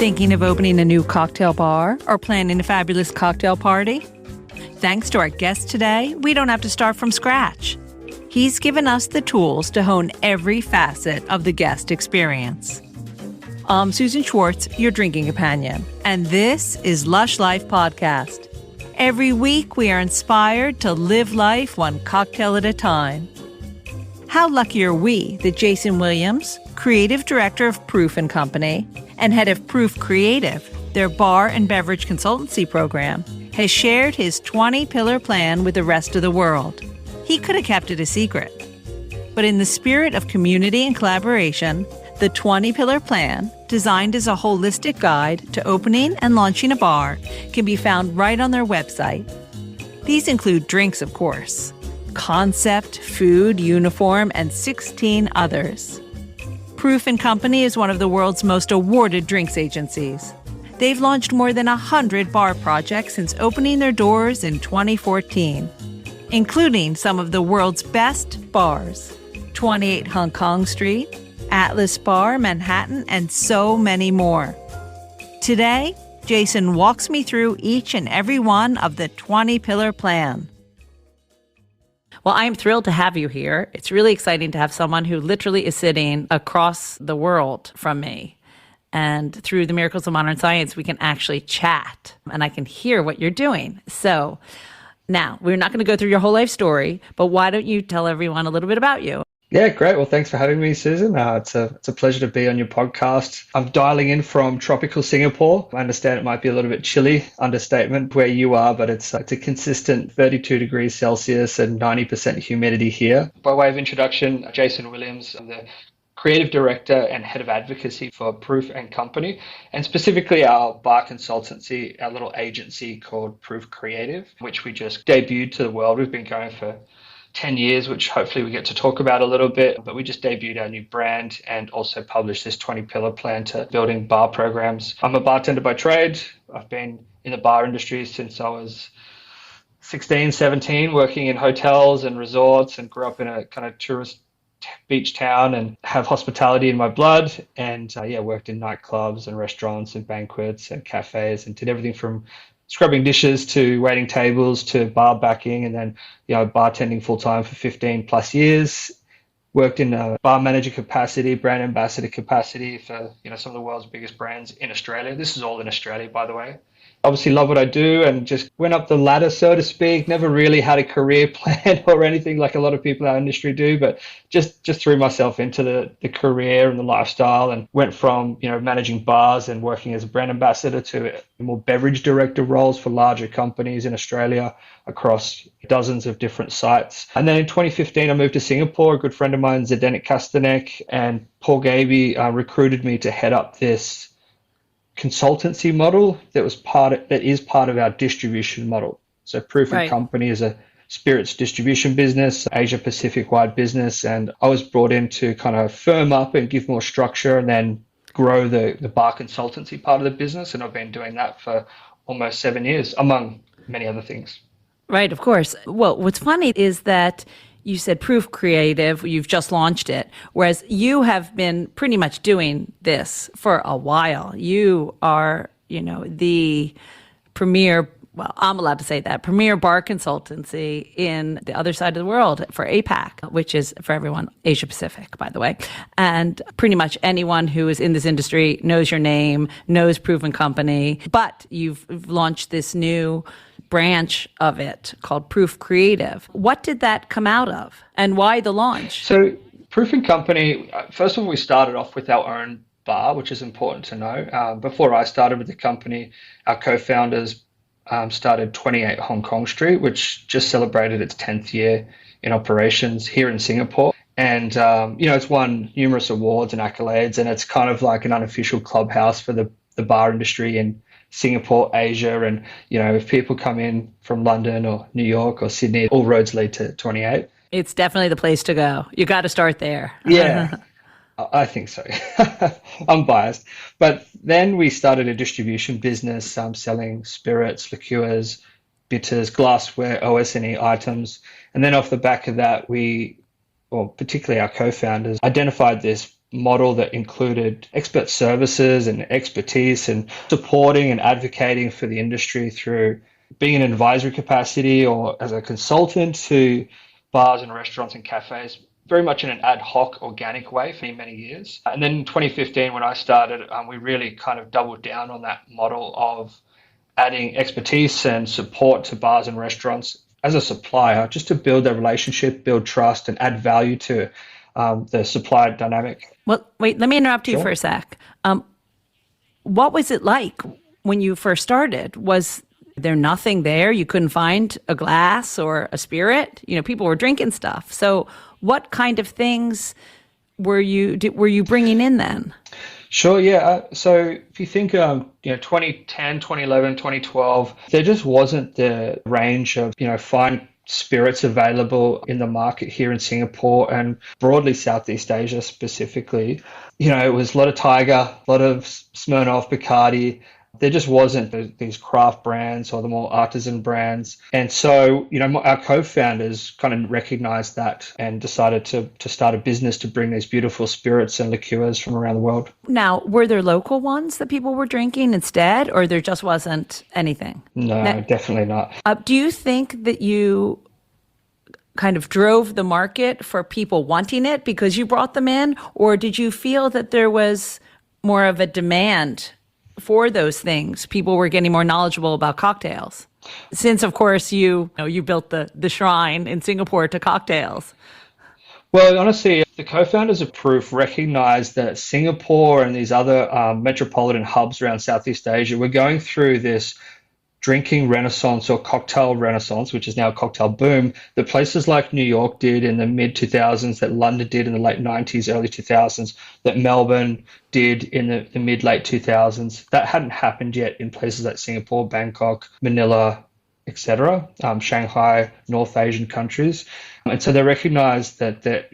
Thinking of opening a new cocktail bar or planning a fabulous cocktail party? Thanks to our guest today, we don't have to start from scratch. He's given us the tools to hone every facet of the guest experience. I'm Susan Schwartz, your drinking companion, and this is Lush Life Podcast. Every week, we are inspired to live life one cocktail at a time. How lucky are we that Jason Williams, Creative Director of Proof & Company and Head of Proof Creative, their bar and beverage consultancy program, has shared his 20-pillar plan with the rest of the world. He could have kept it a secret. But in the spirit of community and collaboration, the 20-pillar plan, designed as a holistic guide to opening and launching a bar, can be found right on their website. These include drinks, of course, concept, food, uniform, and 16 others. Proof & Company is one of the world's most awarded drinks agencies. They've launched more than 100 bar projects since opening their doors in 2014, including some of the world's best bars, 28 HongKong Street, Atlas Bar, Manhattan, and so many more. Today, Jason walks me through each and every one of the 20-pillar plan. Well, I am thrilled to have you here. It's really exciting to have someone who literally is sitting across the world from me. And through the miracles of modern science, we can actually chat and I can hear what you're doing. So now, we're not going to go through your whole life story, but why don't you tell everyone a little bit about you? Yeah, great. Well, thanks for having me, Susan. It's a pleasure to be on your podcast. I'm dialing in from tropical Singapore. I understand it might be a little bit chilly, understatement, where you are, but it's a consistent 32 degrees Celsius and 90% humidity here. By way of introduction, Jason Williams, I'm the Creative Director and Head of Advocacy for Proof & Company, and specifically our bar consultancy, our little agency called Proof Creative, which we just debuted to the world. We've been going for 10 years, which hopefully we get to talk about a little bit, but we just debuted our new brand and also published this 20-pillar plan to building bar programs. I'm a bartender by trade. I've been in the bar industry since I was 16, 17, working in hotels and resorts, and grew up in a kind of tourist beach town and have hospitality in my blood, and worked in nightclubs and restaurants and banquets and cafes, and did everything from scrubbing dishes to waiting tables to bar backing, and then bartending full time for 15 plus years. Worked in a bar manager capacity, brand ambassador capacity for some of the world's biggest brands in Australia. This is all in Australia, by the way. Obviously love what I do and just went up the ladder, so to speak. Never really had a career plan or anything like a lot of people in our industry do, but just threw myself into the career and the lifestyle, and went from managing bars and working as a brand ambassador to more beverage director roles for larger companies in Australia across dozens of different sites. And then in 2015, I moved to Singapore. A good friend of mine, Zdenek Kastanek, and Paul Gaby recruited me to head up this consultancy model that is part of our distribution model. So Proof & Company is a spirits distribution business, Asia Pacific wide business, and I was brought in to kind of firm up and give more structure and then grow the bar consultancy part of the business, and I've been doing that for almost 7 years, among many other things. Right, of course. Well, what's funny is that you said Proof Creative, you've just launched it, whereas you have been pretty much doing this for a while. You are, the premier, well, I'm allowed to say that, premier bar consultancy in the other side of the world for APAC, which is, for everyone, Asia Pacific, by the way. And pretty much anyone who is in this industry knows your name, knows Proof & Company, but you've launched this new branch of it called Proof Creative. What did that come out of, and why the launch? So Proof & Company, first of all, we started off with our own bar, which is important to know. Before I started with the company, our co-founders started 28 HongKong Street, which just celebrated its 10th year in operations here in Singapore. And, it's won numerous awards and accolades, and it's kind of like an unofficial clubhouse for the bar industry in Singapore, Asia, and if people come in from London or New York or Sydney, all roads lead to 28. It's definitely the place to go. You got to start there. Yeah, I think so. I'm biased. But then we started a distribution business selling spirits, liqueurs, bitters, glassware, OS&E items. And then off the back of that, particularly our co-founders, identified this model that included expert services and expertise and supporting and advocating for the industry through being in an advisory capacity or as a consultant to bars and restaurants and cafes, very much in an ad hoc, organic way for many years. And then in 2015, when I started, we really kind of doubled down on that model of adding expertise and support to bars and restaurants as a supplier, just to build that relationship, build trust, and add value to the supply dynamic. Well, wait, let me interrupt you for a sec. What was it like when you first started? Was there nothing there? You couldn't find a glass or a spirit? You know, people were drinking stuff. So what kind of things were you bringing in then? Sure, yeah. So if you think, 2010, 2011, 2012, there just wasn't the range of, fine spirits available in the market here in Singapore and broadly Southeast Asia specifically. It was a lot of Tiger, a lot of Smirnoff, Bacardi. There just wasn't these craft brands or the more artisan brands. And so, our co-founders kind of recognized that and decided to start a business to bring these beautiful spirits and liqueurs from around the world. Now, were there local ones that people were drinking instead, or there just wasn't anything? No, definitely not. Do you think that you kind of drove the market for people wanting it because you brought them in, or did you feel that there was more of a demand for those things? People were getting more knowledgeable about cocktails. Since, of course, you built the shrine in Singapore to cocktails. Well, honestly, the co-founders of Proof recognized that Singapore and these other metropolitan hubs around Southeast Asia were going through this drinking renaissance or cocktail renaissance, which is now a cocktail boom, that places like New York did in the mid-2000s, that London did in the late 90s, early 2000s, that Melbourne did in the mid-late 2000s. That hadn't happened yet in places like Singapore, Bangkok, Manila, etc., Shanghai, North Asian countries. And so they recognized that at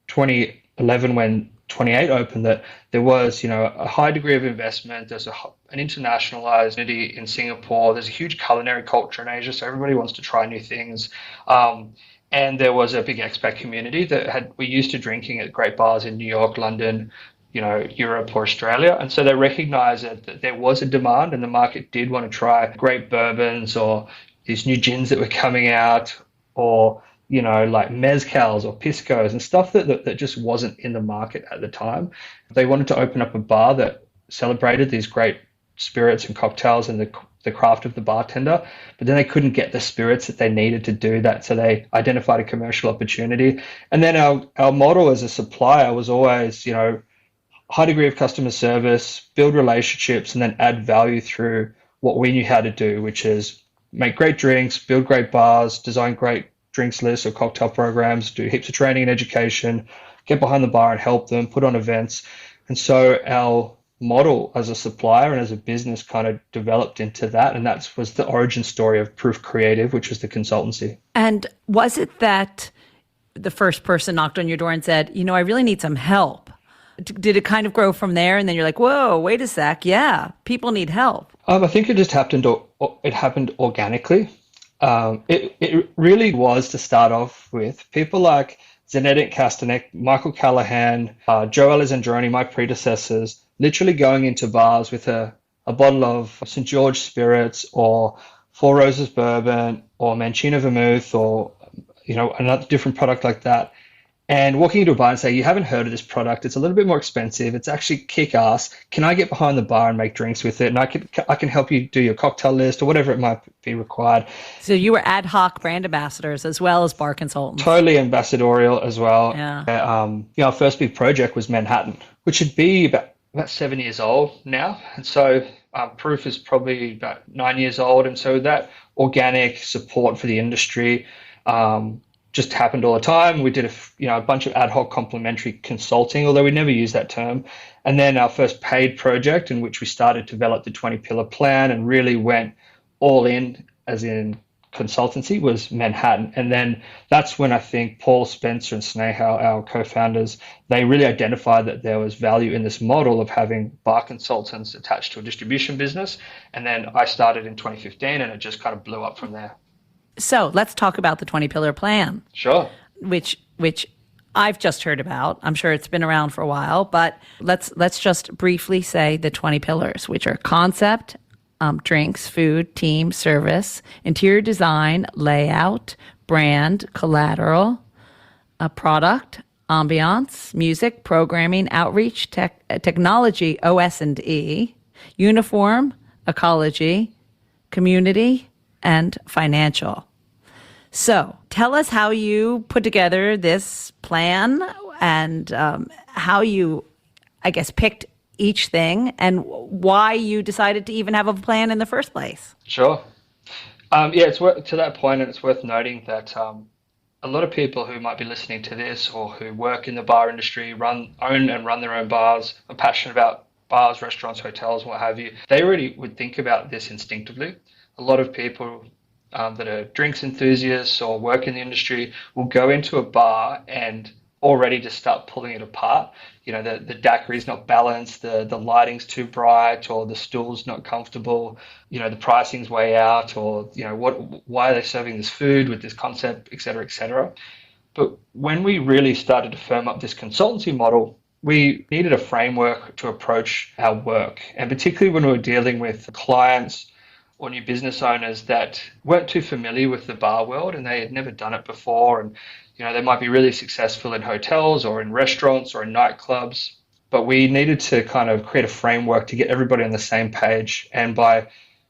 2011, when 28 opened, that there was, a high degree of investment. There's an internationalized community in Singapore. There's a huge culinary culture in Asia, so everybody wants to try new things. And there was a big expat community that we used to drinking at great bars in New York, London, Europe or Australia. And so they recognized that there was a demand and the market did want to try great bourbons or these new gins that were coming out, or like mezcals or piscos and stuff that just wasn't in the market at the time. They wanted to open up a bar that celebrated these great spirits and cocktails and the craft of the bartender, but then they couldn't get the spirits that they needed to do that. So they identified a commercial opportunity. And then our model as a supplier was always, high degree of customer service, build relationships, and then add value through what we knew how to do, which is make great drinks, build great bars, design great drinks lists or cocktail programs, do heaps of training and education, get behind the bar and help them, put on events. And so our model as a supplier and as a business kind of developed into that. And that was the origin story of Proof Creative, which was the consultancy. And was it that the first person knocked on your door and said, I really need some help? Did it kind of grow from there? And then you're like, whoa, wait a sec. Yeah, people need help. I think it just happened. It happened organically. It really was, to start off with, people like Zenedek Kastanek, Michael Callahan, Joe Alessandroni, my predecessors, literally going into bars with a bottle of St. George spirits or Four Roses bourbon or Mancino vermouth or another different product like that, and walking into a bar and say, you haven't heard of this product, it's a little bit more expensive, it's actually kick-ass, can I get behind the bar and make drinks with it, and I can help you do your cocktail list or whatever it might be required. So you were ad hoc brand ambassadors as well as bar consultants. Totally ambassadorial as well. Yeah. Our first big project was Manhattan, which should be about 7 years old now, and so Proof is probably about 9 years old, and so that organic support for the industry just happened all the time. We did a bunch of ad hoc complementary consulting, although we never used that term. And then our first paid project, in which we started to develop the 20-pillar plan and really went all in, as in consultancy, was Manhattan. And then that's when I think Paul, Spencer, and Sneha, our co-founders, they really identified that there was value in this model of having bar consultants attached to a distribution business. And then I started in 2015, and it just kind of blew up from there. So let's talk about the 20-pillar plan. Sure. Which I've just heard about. I'm sure it's been around for a while, but let's just briefly say the 20 pillars, which are concept, drinks, food, team, service, interior design, layout, brand, collateral, a product, ambiance, music, programming, outreach, technology, OS&E, uniform, ecology, community, and financial. So tell us how you put together this plan and how you, I guess, picked each thing and why you decided to even have a plan in the first place. Sure. It's to that point, and it's worth noting that a lot of people who might be listening to this or who work in the bar industry, own and run their own bars, are passionate about bars, restaurants, hotels, what have you, they already would think about this instinctively. A lot of people that are drinks enthusiasts or work in the industry will go into a bar and already just start pulling it apart. You know, the daiquiri's not balanced, the lighting's too bright, or the stool's not comfortable, you know, the pricing's way out, or, you know, why are they serving this food with this concept, et cetera, et cetera. But when we really started to firm up this consultancy model, we needed a framework to approach our work. And particularly when we were dealing with clients or new business owners that weren't too familiar with the bar world and they had never done it before. And, you know, they might be really successful in hotels or in restaurants or in nightclubs, but we needed to kind of create a framework to get everybody on the same page. And by,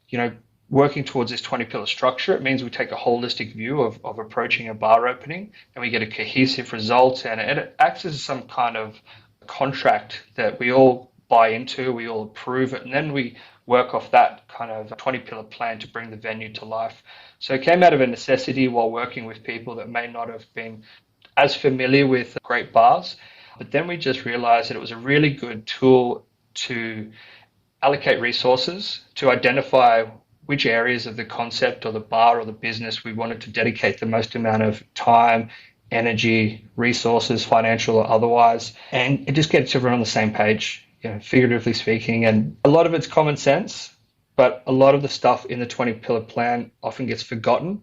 you know, working towards this 20-pillar structure, it means we take a holistic view of approaching a bar opening and we get a cohesive result, and it acts as some kind of contract that we all buy into, we all approve it, and then we work off that kind of 20-pillar plan to bring the venue to life. So it came out of a necessity while working with people that may not have been as familiar with great bars. But then we just realized that it was a really good tool to allocate resources, to identify which areas of the concept or the bar or the business we wanted to dedicate the most amount of time, energy, resources, financial or otherwise. And it just gets everyone on the same page, you know, figuratively speaking. And a lot of it's common sense, but a lot of the stuff in the 20-pillar plan often gets forgotten,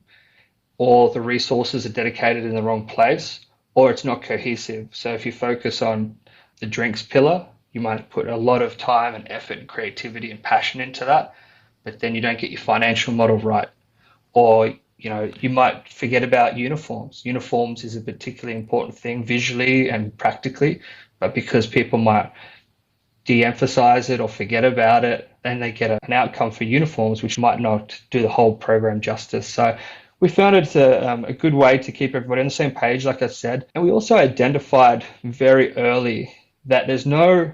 or the resources are dedicated in the wrong place, or it's not cohesive. So if you focus on the drinks pillar, you might put a lot of time and effort and creativity and passion into that, but then you don't get your financial model right. Or, you know, you might forget about uniforms. Uniforms is a particularly important thing visually and practically, but because people might de-emphasize it or forget about it, then they get an outcome for uniforms which might not do the whole program justice. So we found it's a good way to keep everybody on the same page, like I said. And we also identified very early that there's no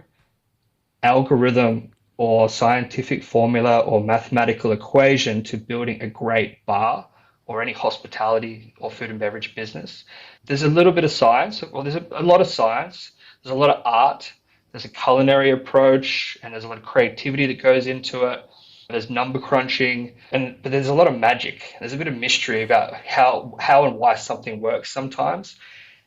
algorithm or scientific formula or mathematical equation to building a great bar or any hospitality or food and beverage business. There's a little bit of science, or there's a lot of science, there's a lot of art, there's a culinary approach, and there's a lot of creativity that goes into it. There's number crunching, but there's a lot of magic. There's a bit of mystery about how and why something works sometimes.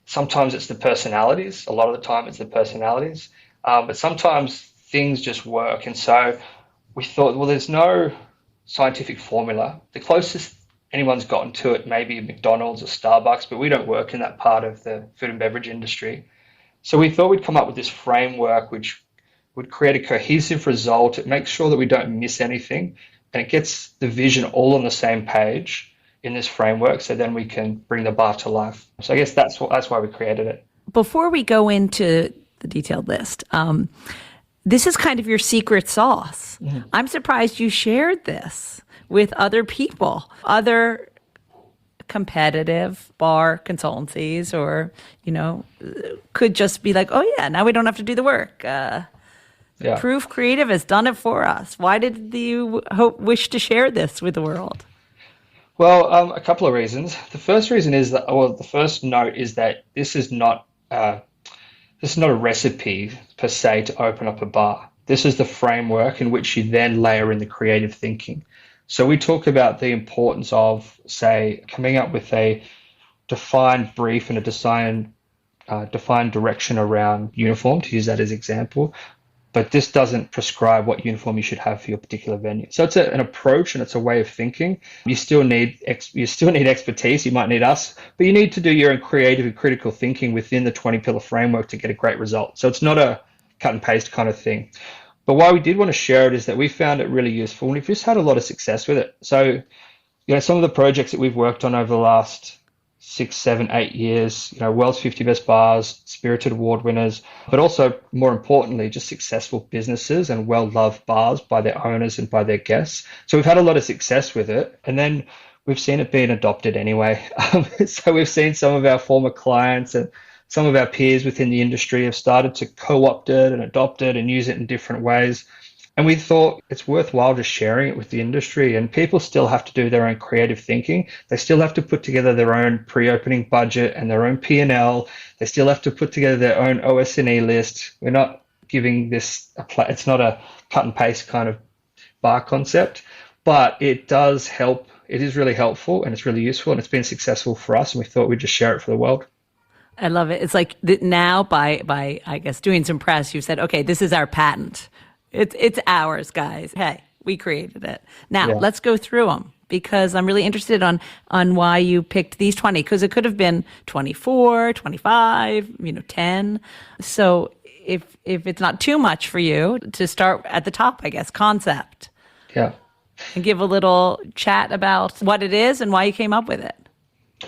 Sometimes it's the personalities. A lot of the time it's the personalities. But sometimes things just work. And so we thought, well, there's no scientific formula. The closest anyone's gotten to it may be McDonald's or Starbucks, but we don't work in that part of the food and beverage industry. So we thought we'd come up with this framework which would create a cohesive result. It makes sure that we don't miss anything, and it gets the vision all on the same page in this framework, so then we can bring the bar to life. So I guess that's why we created it. Before we go into the detailed list, this is kind of your secret sauce. Mm-hmm. I'm surprised you shared this with other people, other competitive bar consultancies, or, you know, could just be like, oh yeah, now we don't have to do the work. Proof Creative has done it for us. Why did you wish to share this with the world? Well, a couple of reasons. The first reason is that, or the first note is that this is not a recipe per se to open up a bar. This is the framework in which you then layer in the creative thinking. So we talk about the importance of, say, coming up with a defined brief and a defined direction around uniform, to use that as example. but this doesn't prescribe what uniform you should have for your particular venue. So it's an approach and it's a way of thinking. You still need expertise. You might need us, but you need to do your own creative and critical thinking within the 20 pillar framework to get a great result. So it's not a cut and paste kind of thing. But why we did want to share it is that we found it really useful and we've just had a lot of success with it. So, some of the projects that we've worked on over the last 6, 7, 8 years, World's 50 Best Bars, Spirited Award winners, but also more importantly, just successful businesses and well-loved bars by their owners and by their guests. So we've had a lot of success with it. And then we've seen it being adopted anyway. So we've seen some of our former clients and some of our peers within the industry have started to co-opt it and adopt it and use it in different ways. And we thought it's worthwhile just sharing it with the industry, and people still have to do their own creative thinking. They still have to put together their own pre-opening budget and their own P&L. They still have to put together their own OS&E list. We're not giving this it's not a cut and paste kind of bar concept, but it does help. It is really helpful and it's really useful and it's been successful for us, and we thought we'd just share it for the world. I love it. It's like now by I guess doing some press, you said, okay, this is our patent. It's ours, guys. Hey, we created it. Now, let's go through them because I'm really interested on why you picked these 20, because it could have been 24, 25, 10. So if it's not too much for you to start at the top, I guess, concept. Yeah. And give a little chat about what it is and why you came up with it.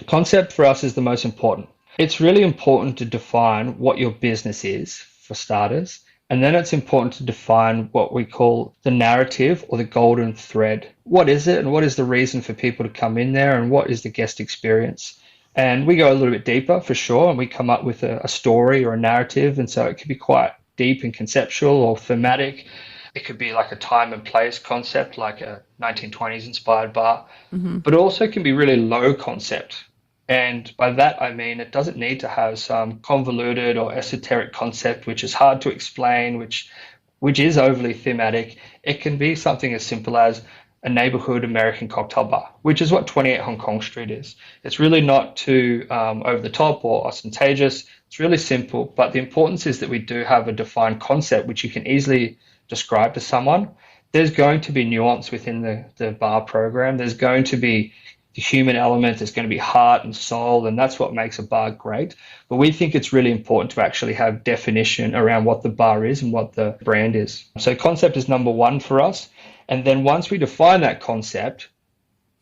Concept for us is the most important. It's really important to define what your business is, for starters. And then it's important to define what we call the narrative or the golden thread. What is it and what is the reason for people to come in there and what is the guest experience? And we go a little bit deeper for sure, and we come up with a story or a narrative. And so it can be quite deep and conceptual or thematic. It could be like a time and place concept, like a 1920s inspired bar, but it also can be really low concept. And by that, I mean, it doesn't need to have some convoluted or esoteric concept, which is hard to explain, which is overly thematic. It can be something as simple as a neighborhood American cocktail bar, which is what 28 HongKong Street is. It's really not too over the top or ostentatious. It's really simple. But the importance is that we do have a defined concept, which you can easily describe to someone. There's going to be nuance within the bar program. There's going to be the human element, there's going to be heart and soul, and that's what makes a bar great. But we think it's really important to actually have definition around what the bar is and what the brand is. So concept is number one for us. And then once we define that concept,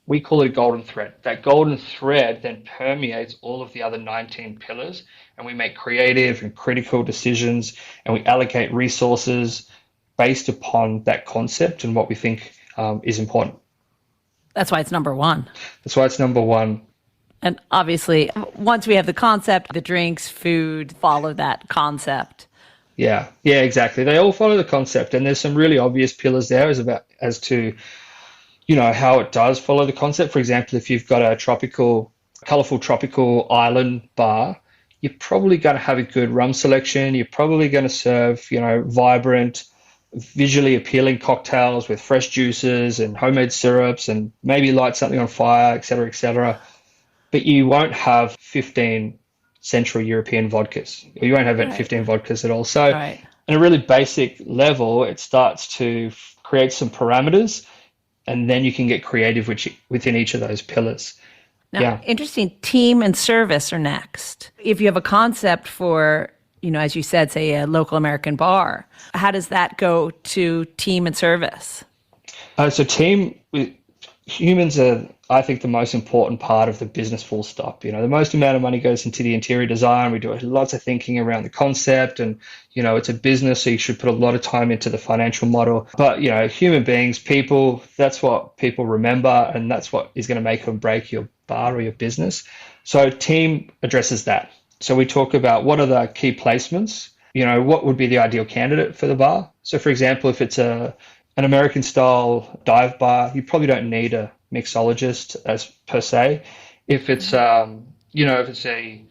we call it a golden thread. That golden thread then permeates all of the other 19 pillars, and we make creative and critical decisions, and we allocate resources based upon that concept and what we think is important. That's why it's number one. That's why it's number one. And obviously, once we have the concept, the drinks, food, follow that concept. Yeah, exactly. They all follow the concept. And there's some really obvious pillars there as to, how it does follow the concept. For example, if you've got a colorful tropical island bar, you're probably going to have a good rum selection. You're probably going to serve, vibrant, visually appealing cocktails with fresh juices and homemade syrups and maybe light something on fire, et cetera, et cetera. But you won't have 15 Central European vodkas. You won't have 15 vodkas at all. So on a really basic level, it starts to create some parameters, and then you can get creative within each of those pillars. Now, interesting, team and service are next. If you have a concept for, as you said, say a local American bar, how does that go to team and service? So humans are, I think, the most important part of the business, full stop. The most amount of money goes into the interior design. We do lots of thinking around the concept, and, it's a business, so you should put a lot of time into the financial model. But, human beings, people, that's what people remember, and that's what is going to make or break your bar or your business. So team addresses that. So we talk about what are the key placements, what would be the ideal candidate for the bar. So for example, if it's an American style dive bar, you probably don't need a mixologist as per se. If it's if it's a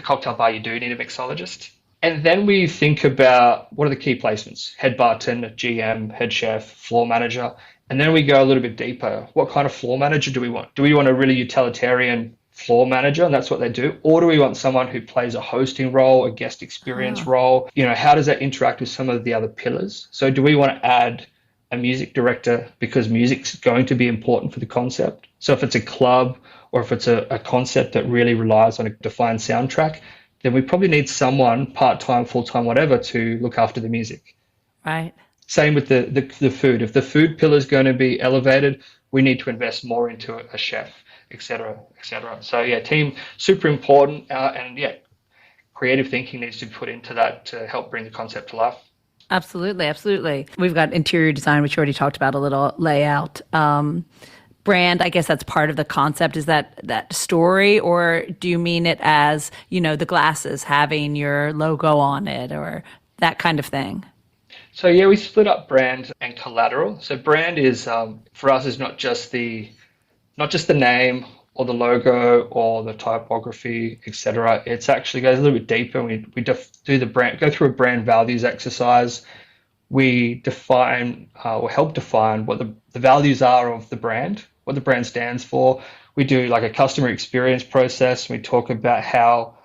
cocktail bar, you do need a mixologist. And then we think about what are the key placements: head bartender, GM, head chef, floor manager. And then we go a little bit deeper. What kind of floor manager do we want? Do we want a really utilitarian floor manager and that's what they do? Or do we want someone who plays a hosting role, a guest experience role? How does that interact with some of the other pillars? So do we want to add a music director because music's going to be important for the concept? So if it's a club or if it's a concept that really relies on a defined soundtrack, then we probably need someone part-time, full-time, whatever, to look after the music. Right. Same with the food. If the food pillar is going to be elevated, we need to invest more into a chef, et cetera, et cetera. So yeah, team, super important. And yeah, creative thinking needs to be put into that to help bring the concept to life. Absolutely, absolutely. We've got interior design, which you already talked about a little, layout. Brand, I guess that's part of the concept. Is that story, or do you mean it as, the glasses having your logo on it or that kind of thing? So yeah, we split up brand and collateral. So brand is for us is not just the name or the logo or the typography, etc. It's actually goes a little bit deeper. We do the brand, go through a brand values exercise. We define or help define what the values are of the brand, what the brand stands for. We do like a customer experience process. We talk about how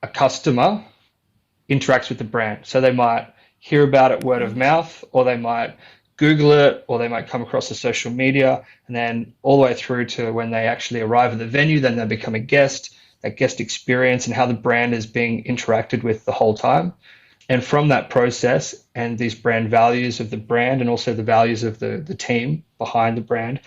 a customer interacts with the brand. So they might hear about it word of mouth, or they might Google it, or they might come across the social media, and then all the way through to when they actually arrive at the venue, then they become a guest, that guest experience and how the brand is being interacted with the whole time. And from that process and these brand values of the brand and also the values of the team behind the brand,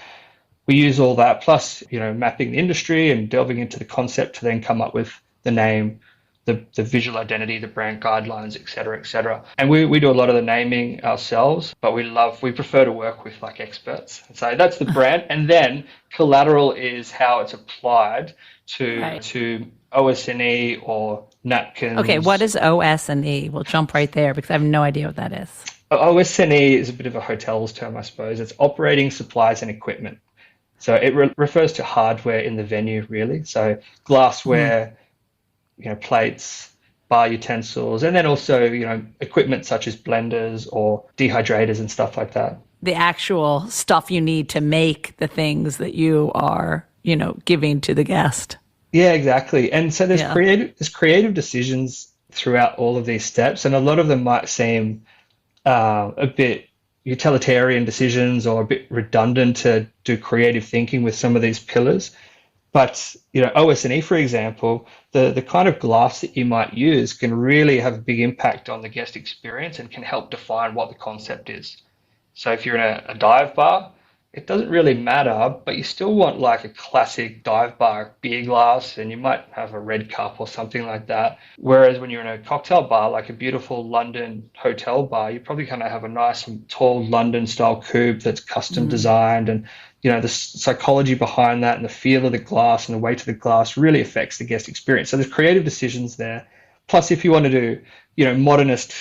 we use all that plus, mapping the industry and delving into the concept to then come up with the name, the visual identity, the brand guidelines, et cetera, et cetera. And we do a lot of the naming ourselves, but we prefer to work with like experts. So that's the brand. And then collateral is how it's applied to OS&E or napkins. Okay, what is OS&E? We'll jump right there because I have no idea what that is. OS&E is a bit of a hotel's term, I suppose. It's operating supplies and equipment. So it refers to hardware in the venue, really. So glassware, plates, bar utensils, and then also, equipment such as blenders or dehydrators and stuff like that. The actual stuff you need to make the things that you are, giving to the guest. Yeah, exactly. And so there's creative decisions throughout all of these steps, and a lot of them might seem a bit utilitarian decisions or a bit redundant to do creative thinking with some of these pillars. But, OS&E, for example, the kind of glass that you might use can really have a big impact on the guest experience and can help define what the concept is. So if you're in a dive bar, it doesn't really matter, but you still want like a classic dive bar beer glass, and you might have a red cup or something like that. Whereas when you're in a cocktail bar, like a beautiful London hotel bar, you're probably going to have a nice tall London style coupe that's custom designed, and the psychology behind that and the feel of the glass and the weight of the glass really affects the guest experience. So there's creative decisions there. Plus, if you want to do, modernist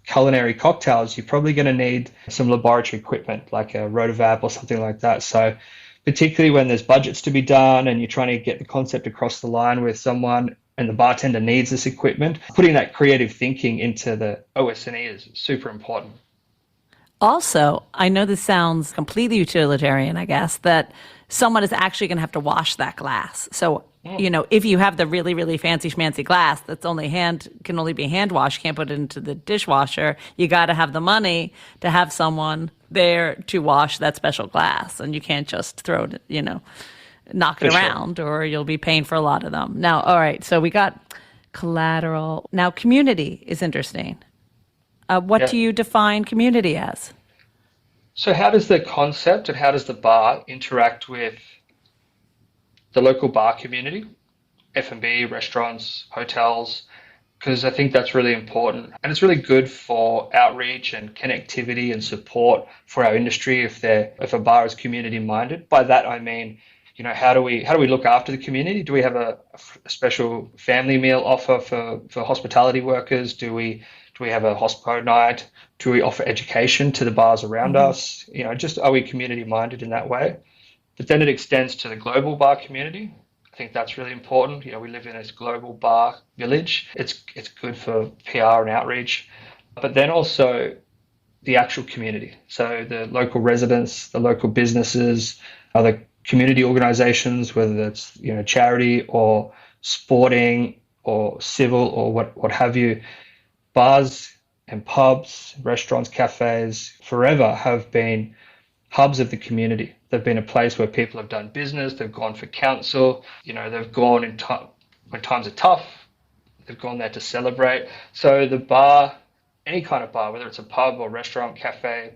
culinary cocktails, you're probably going to need some laboratory equipment like a rotovap or something like that. So particularly when there's budgets to be done and you're trying to get the concept across the line with someone and the bartender needs this equipment, putting that creative thinking into the OS&E is super important. Also, I know this sounds completely utilitarian, I guess, that someone is actually going to have to wash that glass. So, if you have the really, really fancy schmancy glass that's can only be hand washed, can't put it into the dishwasher, you got to have the money to have someone there to wash that special glass. And you can't just throw it, knock it around, or you'll be paying for a lot of them. Now, all right, so we got collateral. Now, community is interesting. What do you define community as? So how does the concept and how does the bar interact with the local bar community, F&B, restaurants, hotels? Because I think that's really important. And it's really good for outreach and connectivity and support for our industry if a bar is community minded. By that I mean, how do we look after the community? Do we have a special family meal offer for hospitality workers? Do we have a hospo night? Do we offer education to the bars around us? Just are we community minded in that way? But then it extends to the global bar community. I think that's really important. We live in this global bar village. It's good for PR and outreach, but then also the actual community. So the local residents, the local businesses, the community organizations, whether that's, charity or sporting or civil or what have you, bars and pubs, restaurants, cafes forever have been hubs of the community. They've been a place where people have done business, they've gone for counsel, they've gone when times are tough, they've gone there to celebrate. So the bar, any kind of bar, whether it's a pub or restaurant, cafe,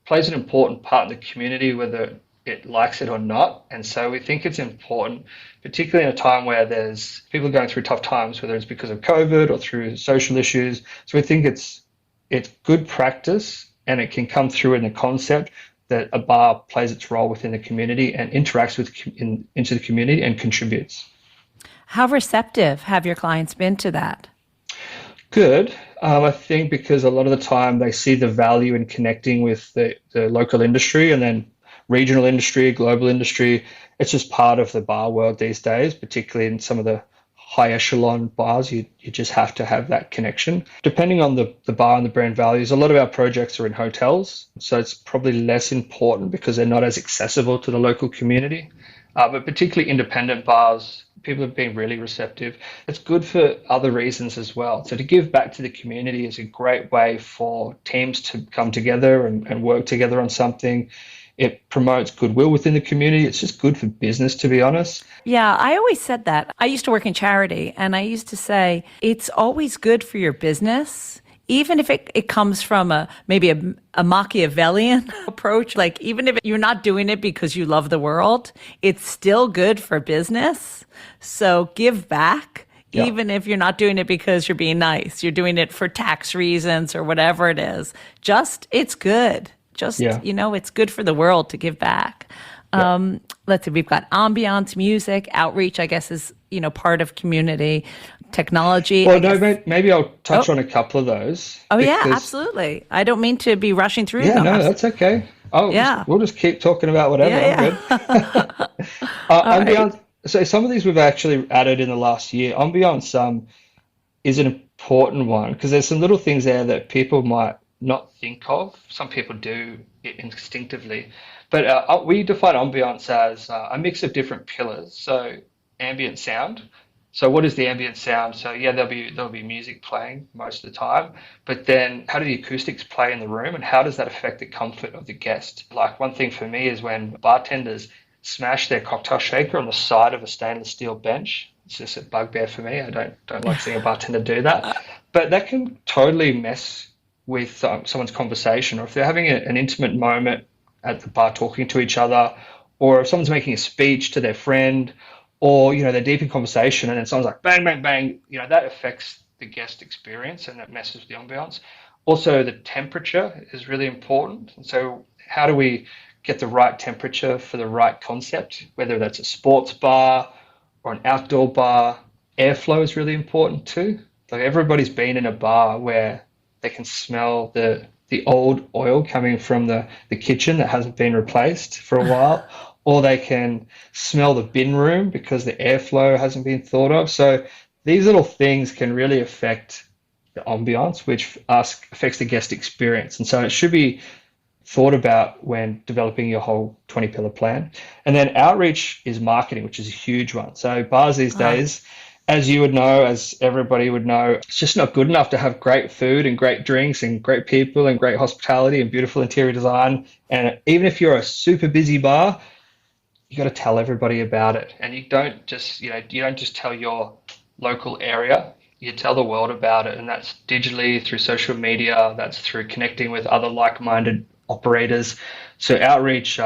plays an important part in the community, whether it likes it or not. And so we think it's important, particularly in a time where there's people going through tough times, whether it's because of COVID or through social issues. So we think it's good practice, and it can come through in the concept that a bar plays its role within the community and interacts into the community and contributes. How receptive have your clients been to that? Good. I think because a lot of the time they see the value in connecting with the local industry and then regional industry, global industry. It's just part of the bar world these days, particularly in some of the high echelon bars. You just have to have that connection. Depending on the bar and the brand values, a lot of our projects are in hotels, so it's probably less important because they're not as accessible to the local community. But particularly independent bars, people have been really receptive. It's good for other reasons as well. So to give back to the community is a great way for teams to come together and work together on something. It promotes goodwill within the community. It's just good for business, to be honest. Yeah, I always said that. I used to work in charity, and I used to say it's always good for your business, even if it comes from maybe a Machiavellian approach. Like, even if you're not doing it because you love the world, it's still good for business. So give back. Yeah. Even if you're not doing it because you're being nice, you're doing it for tax reasons or whatever it is. It's good. It's good for the world to give back. Yeah. Let's see, we've got ambiance, music, outreach, I guess is, part of community, technology. Well, maybe I'll touch on a couple of those. Oh, yeah, absolutely. I don't mean to be rushing through them. No, that's okay. We'll just keep talking about whatever. Yeah. Good. Ambiance. Right. So some of these we've actually added in the last year. Ambiance is an important one because there's some little things there that people might not think of. Some people do it instinctively, but we define ambience as a mix of different pillars. So ambient sound. So what is the ambient sound? So there'll be music playing most of the time, but then how do the acoustics play in the room, and how does that affect the comfort of the guest? Like, one thing for me is when bartenders smash their cocktail shaker on the side of a stainless steel bench. It's just a bugbear for me. I don't like seeing a bartender do that, but that can totally mess with someone's conversation, or if they're having an intimate moment at the bar talking to each other, or if someone's making a speech to their friend, or they're deep in conversation and then someone's like bang bang bang, that affects the guest experience and that messes with the ambiance. Also, the temperature is really important, and so how do we get the right temperature for the right concept, whether that's a sports bar or an outdoor bar? Airflow is really important too. Like, everybody's been in a bar where they can smell the old oil coming from the kitchen that hasn't been replaced for a while, or they can smell the bin room because the airflow hasn't been thought of. So these little things can really affect the ambiance, which affects the guest experience. And so it should be thought about when developing your whole 20-pillar plan. And then outreach is marketing, which is a huge one. So bars these days, as you would know, as everybody would know, it's just not good enough to have great food and great drinks and great people and great hospitality and beautiful interior design. And even if you're a super busy bar, you got to tell everybody about it. And you don't just tell your local area. You tell the world about it, and that's digitally, through social media, that's through connecting with other like-minded operators. So outreach,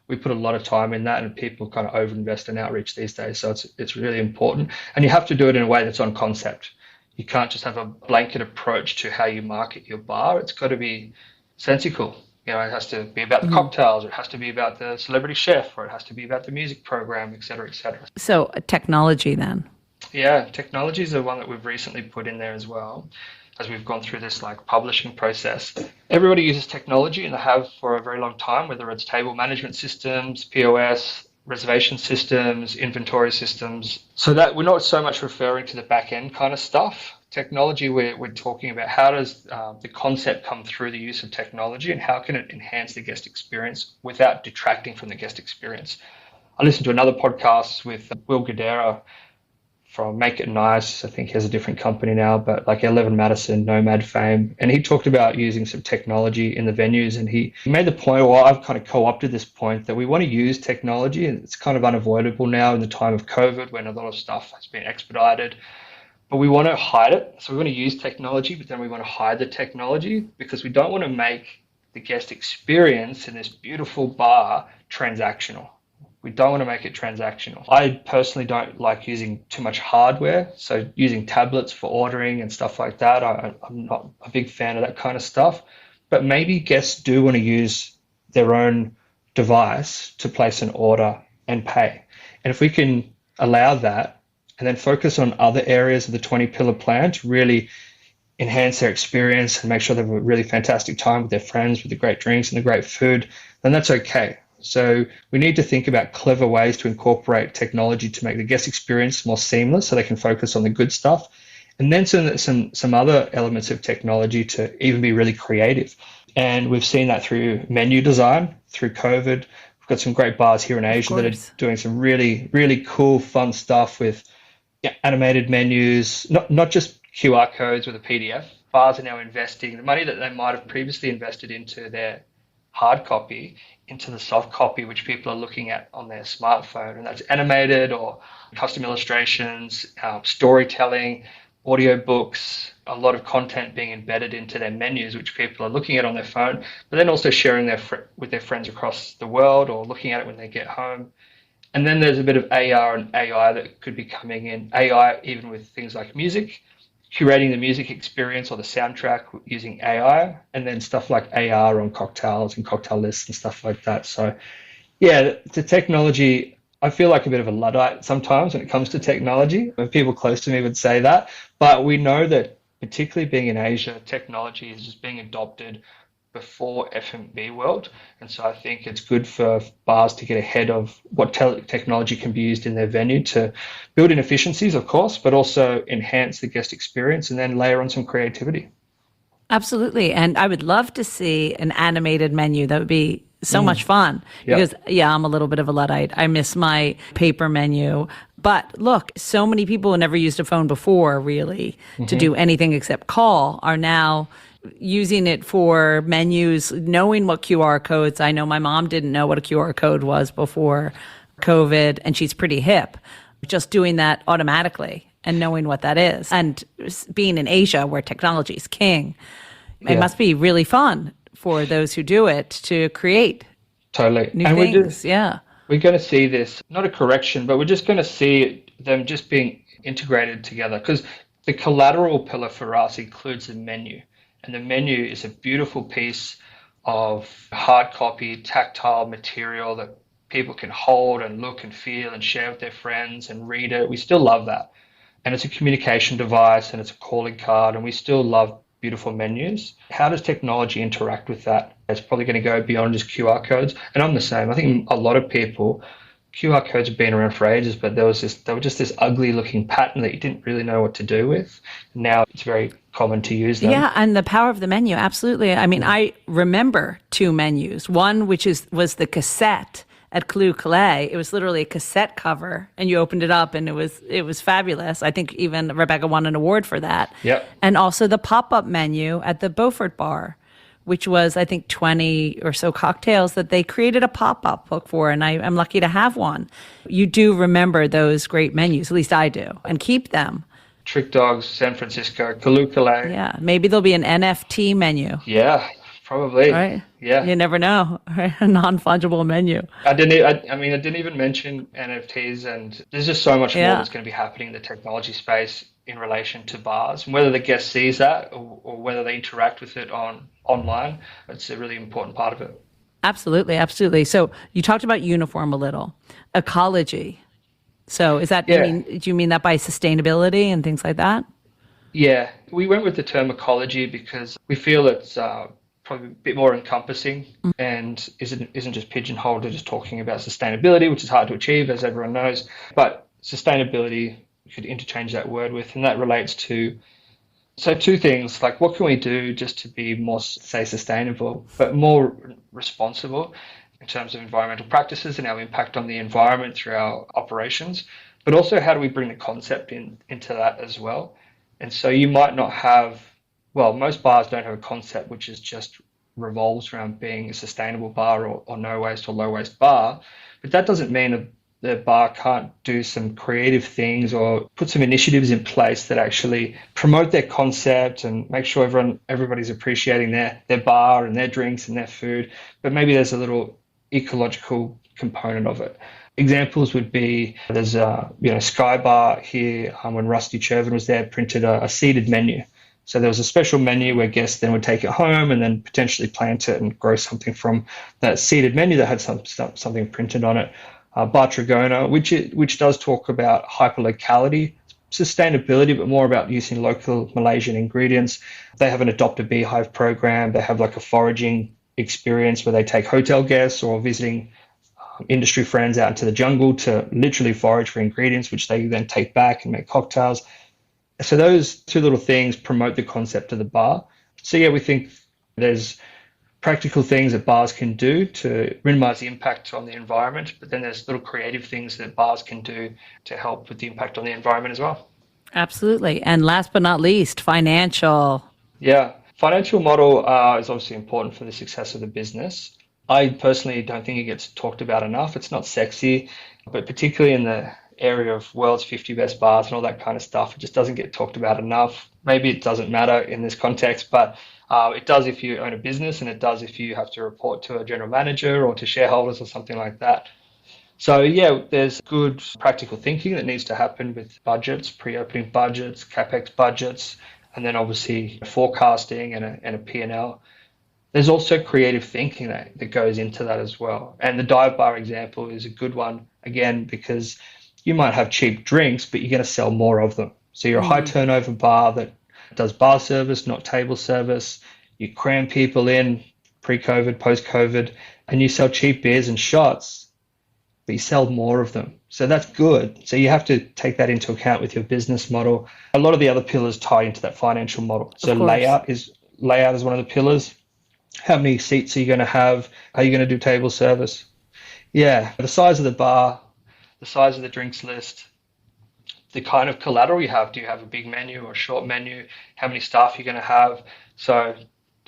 we put a lot of time in that, and people kind of overinvest in outreach these days. So it's really important, and you have to do it in a way that's on concept. You can't just have a blanket approach to how you market your bar. It's got to be sensical. It has to be about the cocktails, or it has to be about the celebrity chef, or it has to be about the music program, et cetera, et cetera. So technology then? Yeah, technology is the one that we've recently put in there as well, as we've gone through this publishing process. Everybody uses technology, and they have for a very long time, whether it's table management systems, POS, reservation systems, inventory systems. So that we're not so much referring to the back end kind of stuff. Technology, we're talking about how does the concept come through the use of technology, and how can it enhance the guest experience without detracting from the guest experience. I listened to another podcast with Will Guidera from Make It Nice. I think he has a different company now, but like 11 Madison, Nomad fame. And he talked about using some technology in the venues. And he made the point, well, I've kind of co-opted this point that we want to use technology, and it's kind of unavoidable now in the time of COVID when a lot of stuff has been expedited. But we want to hide it. So we want to use technology, but then we want to hide the technology because we don't want to make the guest experience in this beautiful bar transactional. We don't want to make it transactional. I personally don't like using too much hardware. So using tablets for ordering and stuff like that, I'm not a big fan of that kind of stuff. But maybe guests do want to use their own device to place an order and pay. And if we can allow that and then focus on other areas of the 20 pillar plan to really enhance their experience and make sure they have a really fantastic time with their friends, with the great drinks and the great food, then that's okay. So we need to think about clever ways to incorporate technology to make the guest experience more seamless so they can focus on the good stuff. And then some other elements of technology to even be really creative. And we've seen that through menu design, through COVID. We've got some great bars here in Asia that are doing some really, really cool, fun stuff with animated menus, not just QR codes with a PDF. Bars are now investing the money that they might have previously invested into their hard copy into the soft copy, which people are looking at on their smartphone. And that's animated or custom illustrations, storytelling, audio books, a lot of content being embedded into their menus, which people are looking at on their phone, but then also sharing with their friends across the world or looking at it when they get home. And then there's a bit of AR and AI that could be coming in. AI, even with things like music, curating the music experience or the soundtrack using AI, and then stuff like AR on cocktails and cocktail lists and stuff like that. So yeah, the technology, I feel like a bit of a Luddite sometimes when it comes to technology. People close to me would say that, but we know that particularly being in Asia, technology is just being adopted before F&B world. And so I think it's good for bars to get ahead of what technology can be used in their venue to build in efficiencies, of course, but also enhance the guest experience and then layer on some creativity. Absolutely. And I would love to see an animated menu. That would be so much fun because, I'm a little bit of a Luddite. I miss my paper menu. But look, so many people who never used a phone before really to do anything except call are now using it for menus, knowing what QR codes. I know my mom didn't know what a QR code was before COVID, and she's pretty hip. Just doing that automatically and knowing what that is. And being in Asia where technology is king, it must be really fun for those who do it to create new things. We're going to see this, not a correction, but we're just going to see them just being integrated together because the collateral pillar for us includes the menu. And the menu is a beautiful piece of hard copy, tactile material that people can hold and look and feel and share with their friends and read it. We still love that. And it's a communication device and it's a calling card, and we still love beautiful menus. How does technology interact with that? It's probably going to go beyond just QR codes. And I'm the same. I think a lot of people, QR codes have been around for ages, but they were just this ugly looking pattern that you didn't really know what to do with. Now it's very common to use them. Yeah, and the power of the menu, absolutely. I mean, I remember two menus. One, which was the cassette at Clou Calais. It was literally a cassette cover, and you opened it up, and it was fabulous. I think even Rebecca won an award for that. Yep. And also the pop-up menu at the Beaufort Bar, which was, I think, 20 or so cocktails that they created a pop-up book for, and I'm lucky to have one. You do remember those great menus, at least I do, and keep them. Trick Dogs, San Francisco, Clou Calais. Yeah, maybe there'll be an NFT menu. Yeah, probably. Right? Yeah. You never know. Right? A non-fungible menu. I didn't even mention NFTs, and there's just so much more that's going to be happening in the technology space in relation to bars. And whether the guest sees that or whether they interact with it online, it's a really important part of it. Absolutely, absolutely. So you talked about uniform a little. Ecology. So is that, do you mean that by sustainability and things like that? Yeah, we went with the term ecology because we feel it's probably a bit more encompassing and isn't just pigeonholed to just talking about sustainability, which is hard to achieve, as everyone knows. But sustainability, we could interchange that word with, and that relates to, so two things, like what can we do just to be more, say, sustainable, but more responsible? in terms of environmental practices and our impact on the environment through our operations, but also how do we bring the concept into that as well. And so you might not have, well, most bars don't have a concept which is just revolves around being a sustainable bar or no waste or low waste bar, but that doesn't mean the bar can't do some creative things or put some initiatives in place that actually promote their concept and make sure everybody's appreciating their bar and their drinks and their food, but maybe there's a little ecological component of it. Examples would be there's a Sky Bar here when Rusty Chervin was there, printed a seeded menu. So there was a special menu where guests then would take it home and then potentially plant it and grow something from that seeded menu that had something printed on it. Bar Trigona, which does talk about hyperlocality, sustainability, but more about using local Malaysian ingredients. They have an Adopt a Beehive program. They have like a foraging experience where they take hotel guests or visiting industry friends out into the jungle to literally forage for ingredients, which they then take back and make cocktails. So those two little things promote the concept of the bar. So yeah, we think there's practical things that bars can do to minimize the impact on the environment, but then there's little creative things that bars can do to help with the impact on the environment as well. Absolutely. And last but not least, financial. Yeah, financial model is obviously important for the success of the business. I personally don't think it gets talked about enough. It's not sexy, but particularly in the area of world's 50 best bars and all that kind of stuff, it just doesn't get talked about enough. Maybe it doesn't matter in this context, but it does if you own a business, and it does if you have to report to a general manager or to shareholders or something like that. So yeah, there's good practical thinking that needs to happen with budgets, pre-opening budgets, capex budgets, and then obviously forecasting and a P&L. There's also creative thinking that goes into that as well. And the dive bar example is a good one, again, because you might have cheap drinks, but you're going to sell more of them. So you're a high turnover bar that does bar service, not table service. You cram people in pre-COVID, post-COVID, and you sell cheap beers and shots, but you sell more of them. So that's good. So you have to take that into account with your business model. A lot of the other pillars tie into that financial model. So layout is one of the pillars. How many seats are you going to have? Are you going to do table service? Yeah, the size of the bar, the size of the drinks list, the kind of collateral you have. Do you have a big menu or a short menu? How many staff you're going to have? So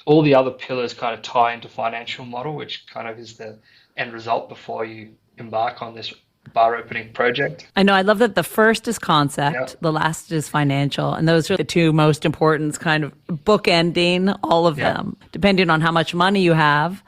all the other pillars kind of tie into financial model, which kind of is the end result before you embark on this bar opening project. I know. I love that the first is concept, the last is financial. And those are the two most important, kind of bookending all of them. Depending on how much money you have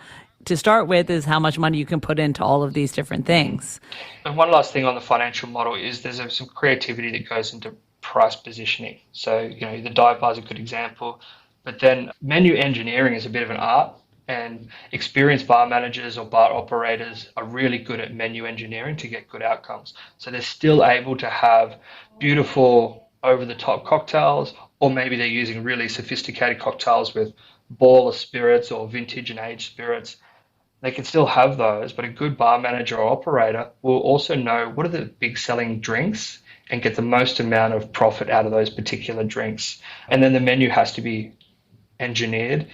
to start with is how much money you can put into all of these different things. And one last thing on the financial model is there's some creativity that goes into price positioning. So, the dive bar is a good example, but then menu engineering is a bit of an art, and experienced bar managers or bar operators are really good at menu engineering to get good outcomes. So they're still able to have beautiful over-the-top cocktails, or maybe they're using really sophisticated cocktails with baller spirits or vintage and aged spirits. They can still have those, but a good bar manager or operator will also know what are the big selling drinks and get the most amount of profit out of those particular drinks. And then the menu has to be engineered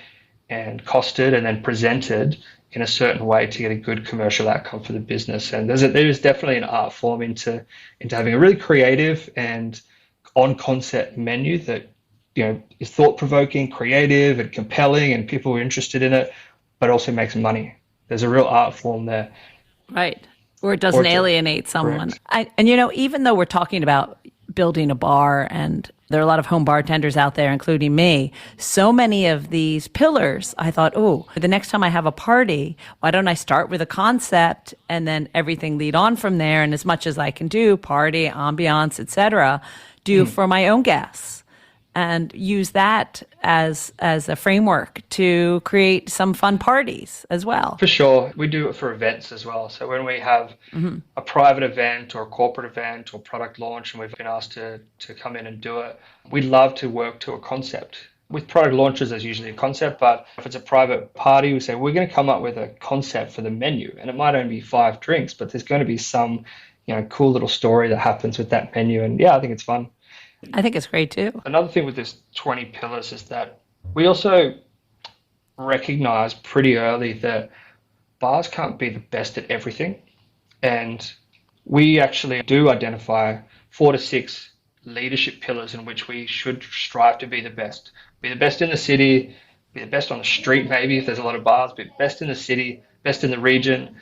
and costed and then presented in a certain way to get a good commercial outcome for the business. And there's definitely an art form into having a really creative and on-concept menu that is thought-provoking, creative and compelling, and people are interested in it, but also makes money. There's a real art form there. Right. Or it doesn't alienate someone. And even though we're talking about building a bar, and there are a lot of home bartenders out there, including me, so many of these pillars, I thought, the next time I have a party, why don't I start with a concept and then everything lead on from there? And as much as I can do, party, ambiance, etc., do for my own guests. And use that as a framework to create some fun parties as well. For sure. We do it for events as well. So when we have a private event or a corporate event or product launch and we've been asked to come in and do it, we love to work to a concept. With product launches, there's usually a concept, but if it's a private party, we say we're going to come up with a concept for the menu. And it might only be 5 drinks, but there's going to be some cool little story that happens with that menu. And I think it's fun. I think it's great too. Another thing with this 20 pillars is that we also recognize pretty early that bars can't be the best at everything. And we actually do identify 4 to 6 leadership pillars in which we should strive to be the best. Be the best in the city, be the best on the street, maybe if there's a lot of bars, be best in the city, best in the region,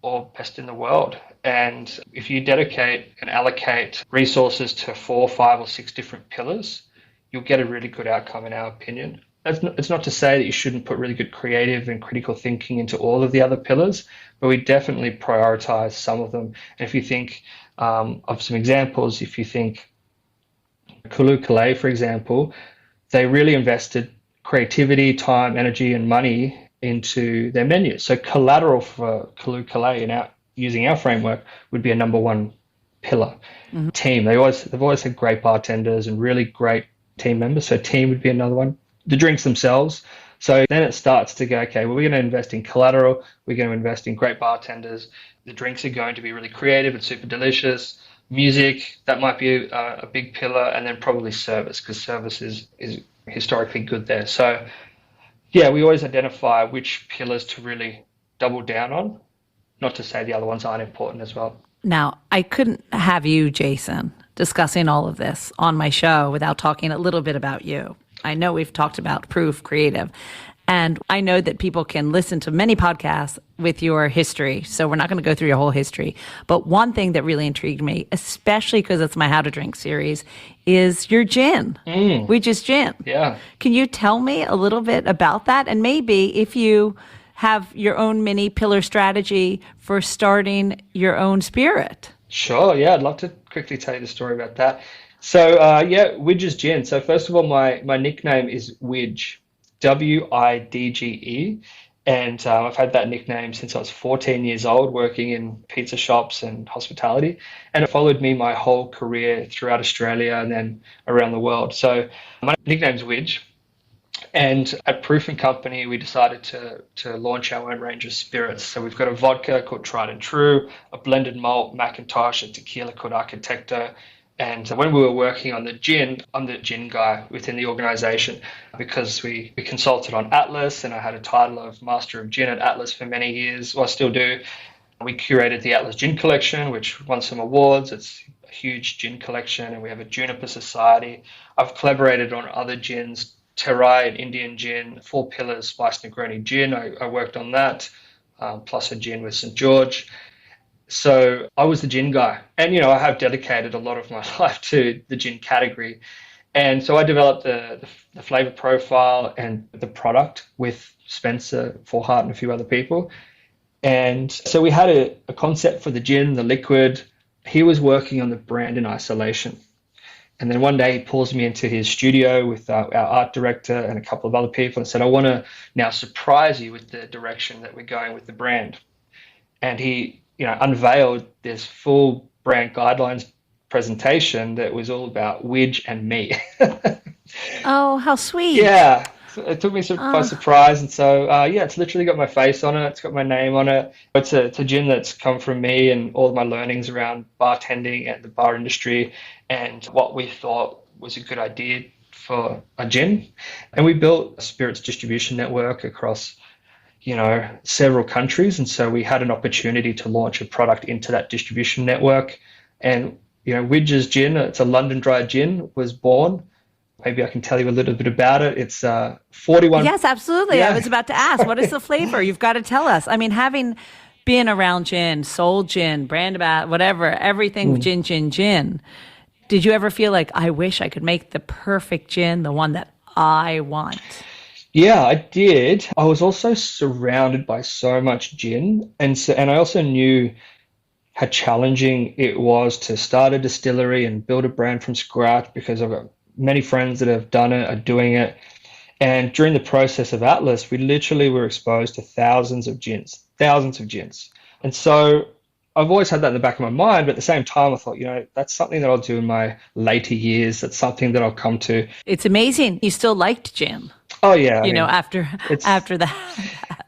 or best in the world. And if you dedicate and allocate resources to 4, 5, or 6 different pillars, you'll get a really good outcome, in our opinion. It's not to say that you shouldn't put really good creative and critical thinking into all of the other pillars, but we definitely prioritize some of them. And if you think of some examples, if you think Kulu Kalay, for example, they really invested creativity, time, energy, and money into their menus. So collateral for Kulu Kalay using our framework would be a number one pillar. Mm-hmm. Team. They've always had great bartenders and really great team members. So team would be another one. The drinks themselves. So then it starts to go, okay, well, we're going to invest in collateral. We're going to invest in great bartenders. The drinks are going to be really creative and super delicious. Music, that might be a big pillar. And then probably service, because service is historically good there. So yeah, we always identify which pillars to really double down on. Not to say the other ones aren't important as well. Now, I couldn't have you, Jason, discussing all of this on my show without talking a little bit about you. I know we've talked about Proof Creative, and I know that people can listen to many podcasts with your history, so we're not going to go through your whole history. But one thing that really intrigued me, especially because it's my How to Drink series, is your gin, Wedges Gin. Yeah. Can you tell me a little bit about that? And maybe if you have your own mini pillar strategy for starting your own spirit. Sure, yeah, I'd love to quickly tell you the story about that. So, Wedges Gin. So first of all, my nickname is Wedge, Widge. And I've had that nickname since I was 14 years old, working in pizza shops and hospitality. And it followed me my whole career throughout Australia and then around the world. So my nickname's Wedge. And at Proof and Company, we decided to launch our own range of spirits. So we've got a vodka called Tried and True, a blended malt Macintosh, a tequila called Arquitecto. And when we were working on the gin, I'm the gin guy within the organization because we consulted on Atlas, and I had a title of Master of Gin at Atlas for many years. Well, I still do. We curated the Atlas Gin Collection, which won some awards. It's a huge gin collection, and we have a Juniper Society. I've collaborated on other gins, Terai and Indian gin, 4 Pillars Spiced Negroni gin. I worked on that, plus a gin with St. George. So I was the gin guy. And, I have dedicated a lot of my life to the gin category. And so I developed the flavor profile and the product with Spencer Forhart and a few other people. And so we had a concept for the gin, the liquid. He was working on the brand in isolation. And then one day he pulls me into his studio with our art director and a couple of other people and said, I want to now surprise you with the direction that we're going with the brand. And he unveiled this full brand guidelines presentation that was all about Wedge and me. Oh, how sweet. Yeah. It took me by surprise. And so, it's literally got my face on it. It's got my name on it. It's a gin that's come from me and all of my learnings around bartending and the bar industry and what we thought was a good idea for a gin. And we built a spirits distribution network across several countries. And so we had an opportunity to launch a product into that distribution network. And, Wedges Gin, it's a London dry gin, was born. Maybe I can tell you a little bit about it. It's 41. Yes, absolutely. Yeah. I was about to ask, what is the flavor? You've got to tell us. I mean, having been around gin, sold gin, brand about whatever, everything gin. Did you ever feel like, I wish I could make the perfect gin, the one that I want? Yeah, I did. I was also surrounded by so much gin, and I also knew how challenging it was to start a distillery and build a brand from scratch, because I've got many friends that have done it, are doing it. And during the process of Atlas, we literally were exposed to thousands of gins. And so I've always had that in the back of my mind, but at the same time, I thought, that's something that I'll do in my later years. That's something that I'll come to. It's amazing. You still liked gin. Oh, yeah. After that.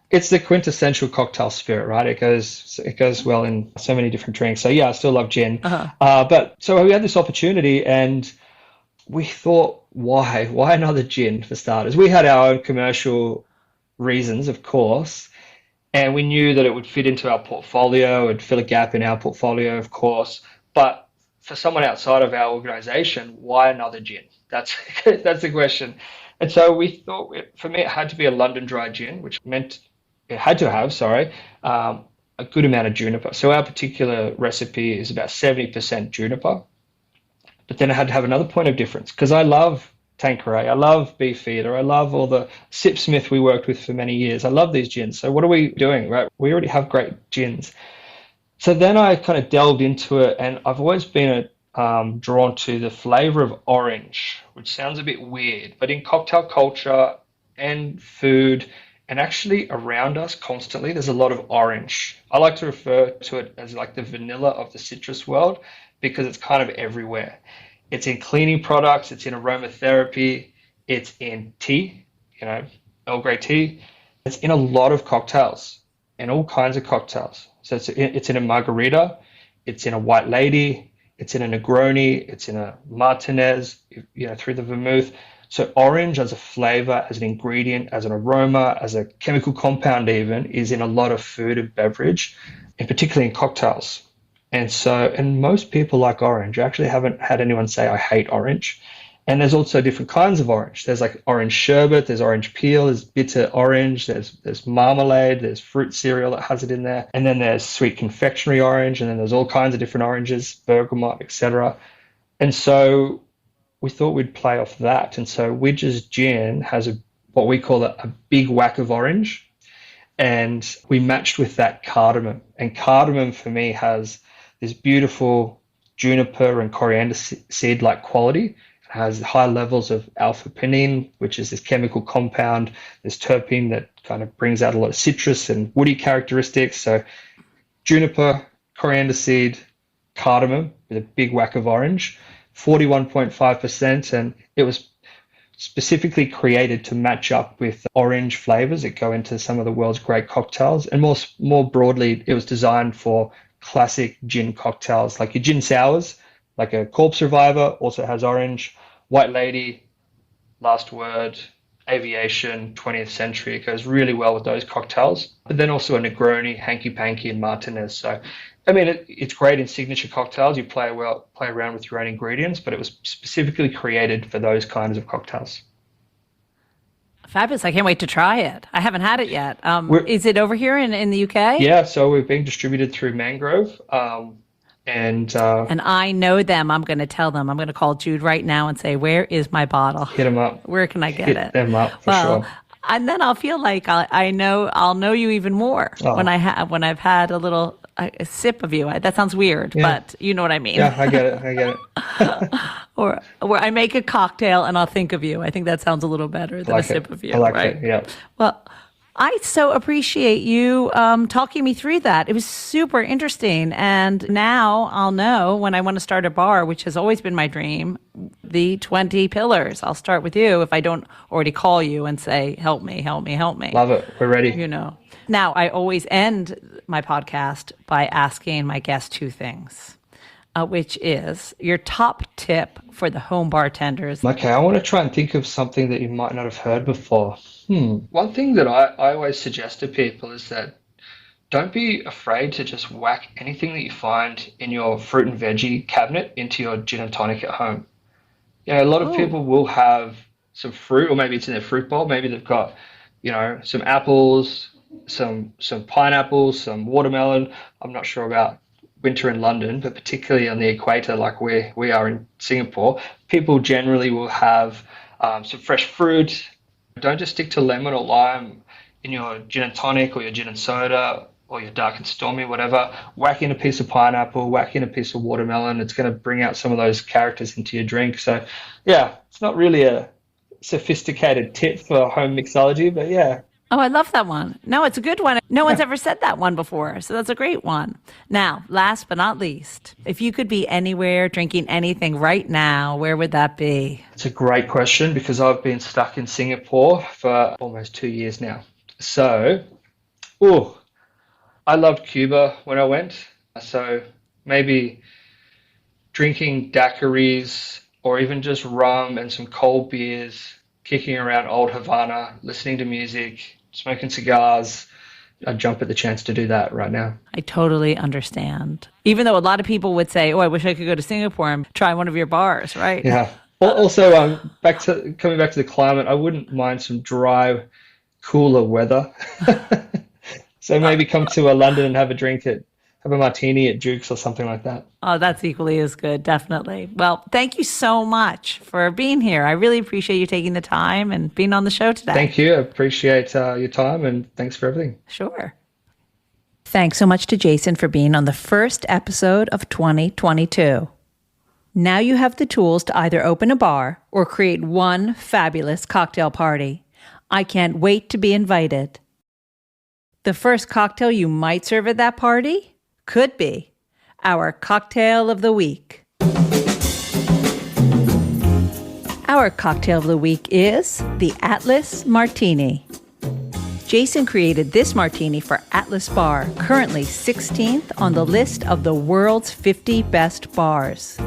It's the quintessential cocktail spirit, right? It goes well in so many different drinks. So, yeah, I still love gin. But so we had this opportunity, and we thought, why another gin for starters? We had our own commercial reasons, of course. And we knew that it would fit into our portfolio and fill a gap in our portfolio, of course. But for someone outside of our organization, why another gin? That's that's the question. And so we thought, for me, it had to be a London dry gin, which meant it had to have, sorry, a good amount of juniper. So our particular recipe is about 70% juniper. But then I had to have another point of difference because I love Tanqueray, I love Beefeater, I love all the Sipsmith we worked with for many years. I love these gins. So what are we doing, right? We already have great gins. So then I kind of delved into it, and I've always been drawn to the flavor of orange, which sounds a bit weird, but in cocktail culture and food and actually around us constantly, there's a lot of orange. I like to refer to it as like the vanilla of the citrus world because it's kind of everywhere. It's in cleaning products, it's in aromatherapy, it's in tea, Earl Grey tea. It's in a lot of cocktails and all kinds of cocktails. So it's in a margarita, it's in a white lady, it's in a Negroni, it's in a Martinez, through the vermouth. So orange as a flavor, as an ingredient, as an aroma, as a chemical compound even, is in a lot of food and beverage, and particularly in cocktails. And most people like orange. I actually haven't had anyone say, I hate orange. And there's also different kinds of orange. There's like orange sherbet, there's orange peel, there's bitter orange, there's marmalade, there's fruit cereal that has it in there. And then there's sweet confectionery orange, and then there's all kinds of different oranges, bergamot, etc. And so we thought we'd play off that. And so Wedges Gin has what we call a big whack of orange. And we matched with that cardamom. And cardamom for me has this beautiful juniper and coriander seed-like quality. It has high levels of alpha-pinene, which is this chemical compound, this terpene that kind of brings out a lot of citrus and woody characteristics. So juniper, coriander seed, cardamom with a big whack of orange, 41.5%, and it was specifically created to match up with orange flavors that go into some of the world's great cocktails. And more broadly, it was designed for classic gin cocktails, like your gin sours, like a Corpse Reviver, also has orange, White Lady, Last Word, Aviation, 20th Century. It goes really well with those cocktails. But then also a Negroni, Hanky Panky, and Martinez. So, I mean, it's great in signature cocktails. You play around with your own ingredients, but it was specifically created for those kinds of cocktails. Fabulous. I can't wait to try it. I haven't had it yet. Is it over here in the UK? Yeah, so we're being distributed through Mangrove. And I know them. I'm going to tell them. I'm going to call Jude right now and say, where is my bottle? Hit them up. Where can I get it? Hit them up for sure. And then I'll feel like I'll know you even more when I've had a sip of you. That sounds weird, but you know what I mean. Yeah, I get it. Or I make a cocktail and I'll think of you. I think that sounds a little better than a sip of you. I like right? it. Yeah. Well, I so appreciate you talking me through that. It was super interesting. And now I'll know when I want to start a bar, which has always been my dream, the 20 pillars. I'll start with you if I don't already call you and say, help me. Love it. We're ready. Now, I always end my podcast by asking my guests two things, which is your top tip for the home bartenders. Okay, I want to try and think of something that you might not have heard before. One thing that I always suggest to people is that don't be afraid to just whack anything that you find in your fruit and veggie cabinet into your gin and tonic at home. A lot of people will have some fruit, or maybe it's in their fruit bowl. Maybe they've got, some apples, some pineapples, some watermelon. I'm not sure about winter in London, but particularly on the equator, like we are in Singapore, people generally will have some fresh fruit. Don't just stick to lemon or lime in your gin and tonic or your gin and soda or your dark and stormy, whatever. Whack in a piece of pineapple, whack in a piece of watermelon. It's going to bring out some of those characters into your drink. So, yeah, it's not really a sophisticated tip for home mixology, but yeah. Oh, I love that one. No, it's a good one. No one's ever said that one before, so that's a great one. Now, last but not least, if you could be anywhere drinking anything right now, where would that be? It's a great question because I've been stuck in Singapore for almost 2 years now. So, I loved Cuba when I went. So maybe drinking daiquiris or even just rum and some cold beers, kicking around old Havana, listening to music, smoking cigars, I'd jump at the chance to do that right now. I totally understand. Even though a lot of people would say, oh, I wish I could go to Singapore and try one of your bars, right? Yeah. Also, coming back to the climate, I wouldn't mind some dry, cooler weather. So maybe come to London and have a martini at Duke's or something like that. Oh, that's equally as good, definitely. Well, thank you so much for being here. I really appreciate you taking the time and being on the show today. Thank you. I appreciate your time, and thanks for everything. Sure. Thanks so much to Jason for being on the first episode of 2022. Now you have the tools to either open a bar or create one fabulous cocktail party. I can't wait to be invited. The first cocktail you might serve at that party could be our cocktail of the week. Our cocktail of the week is the Atlas Martini. Jason created this martini for Atlas Bar, currently 16th on the list of the world's 50 best bars.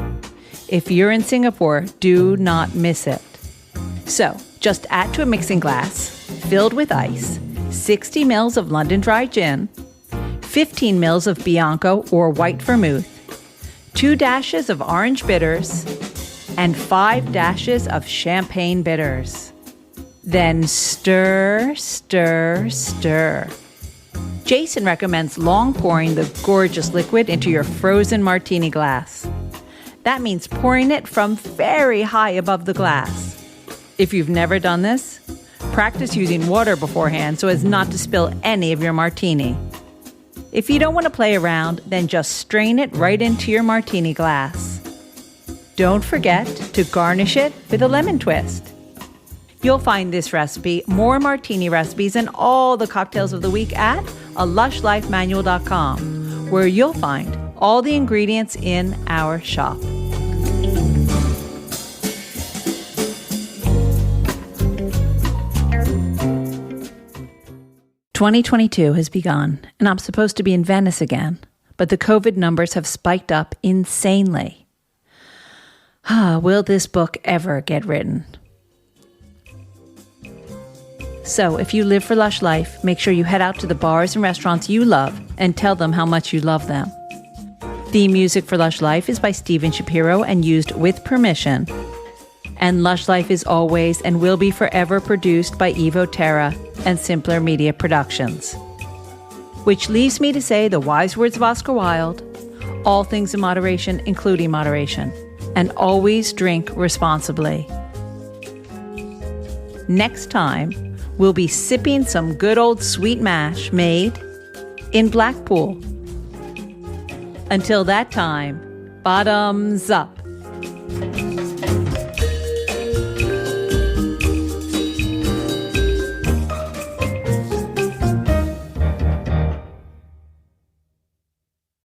If you're in Singapore, do not miss it. So, just add to a mixing glass, filled with ice, 60 ml of London Dry Gin, 15 ml of Bianco or white vermouth, 2 dashes of orange bitters, and 5 dashes of champagne bitters. Then stir, stir, stir. Jason recommends long pouring the gorgeous liquid into your frozen martini glass. That means pouring it from very high above the glass. If you've never done this, practice using water beforehand so as not to spill any of your martini. If you don't want to play around, then just strain it right into your martini glass. Don't forget to garnish it with a lemon twist. You'll find this recipe, more martini recipes, and all the cocktails of the week at alushlifemanual.com, where you'll find all the ingredients in our shop. "2022 has begun, and I'm supposed to be in Venice again, but the COVID numbers have spiked up insanely. Will this book ever get written? So if you live for Lush Life, make sure you head out to the bars and restaurants you love and tell them how much you love them. Theme music for Lush Life is by Steven Shapiro and used with permission. And Lush Life is always and will be forever produced by Evo Terra and Simpler Media Productions. Which leaves me to say the wise words of Oscar Wilde: all things in moderation, including moderation, and always drink responsibly. Next time, we'll be sipping some good old sweet mash made in Blackpool. Until that time, bottoms up.